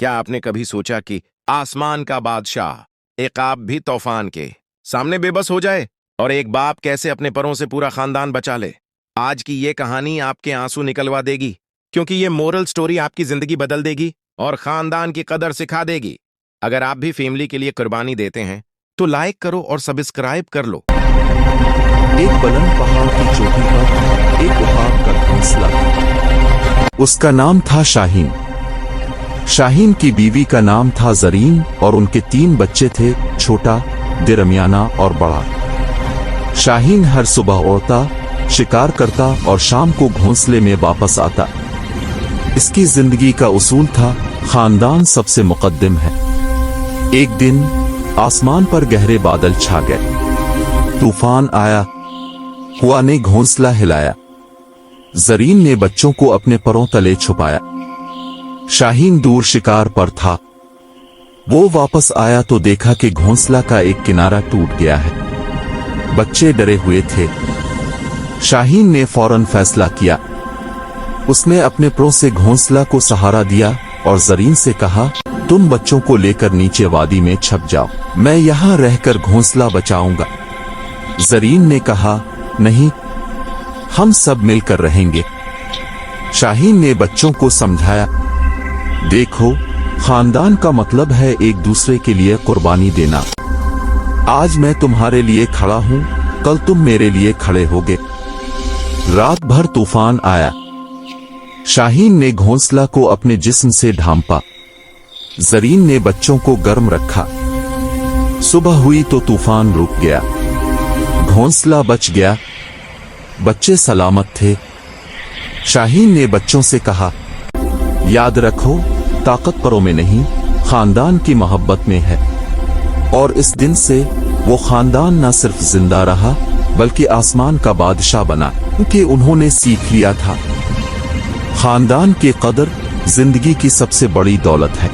क्या आपने कभी सोचा कि आसमान का बादशाह एक आप भी तूफान के सामने बेबस हो जाए और एक बाप कैसे अपने परों से पूरा खानदान बचा ले? आज की ये कहानी आपके आंसू निकलवा देगी, क्योंकि ये मोरल स्टोरी आपकी जिंदगी बदल देगी और खानदान की कदर सिखा देगी। अगर आप भी फैमिली के लिए कुर्बानी देते हैं तो लाइक करो और सब्सक्राइब कर लो। एक बुलंद पहाड़ की चोटी पर एक उकाब का घोंसला था। उसका नाम था शाहीन। शाहीन की बीवी का नाम था जरीन और उनके 3 बच्चे थे, छोटा, दरमियाना और बड़ा। शाहीन हर सुबह उड़ता, शिकार करता और शाम को घोंसले में वापस आता। इसकी जिंदगी का उसूल था, खानदान सबसे मुकद्दम है। एक दिन आसमान पर गहरे बादल छा गए। तूफान आया, हवा ने घोंसला हिलाया। जरीन ने बच्चों को अपने परों तले छुपाया। शाहीन दूर शिकार पर था। वो वापस आया तो देखा कि घोंसला का एक किनारा टूट गया है। बच्चे डरे हुए थे। शाहीन ने फौरन फैसला किया। उसने अपने परों से घोंसला को सहारा दिया और जरीन से कहा, तुम बच्चों को लेकर नीचे वादी में छप जाओ, मैं यहां रहकर घोंसला बचाऊंगा। जरीन ने कहा, नहीं, हम सब मिलकर रहेंगे। शाहीन ने बच्चों को समझाया, देखो, खानदान का मतलब है एक दूसरे के लिए कुर्बानी देना। आज मैं तुम्हारे लिए खड़ा हूं, कल तुम मेरे लिए खड़े होगे। रात भर तूफान आया। शाहीन ने घोंसला को अपने जिस्म से ढांपा। जरीन ने बच्चों को गर्म रखा। सुबह हुई तो तूफान रुक गया। घोंसला बच गया। बच्चे सलामत थे। शाहीन ने बच्चों से कहा, याद रखो, ताकत परों में नहीं, खानदान की मोहब्बत में है। और इस दिन से वो खानदान न सिर्फ जिंदा रहा बल्कि आसमान का बादशाह बना, क्योंकि उन्होंने सीख लिया था, खानदान की कदर जिंदगी की सबसे बड़ी दौलत है।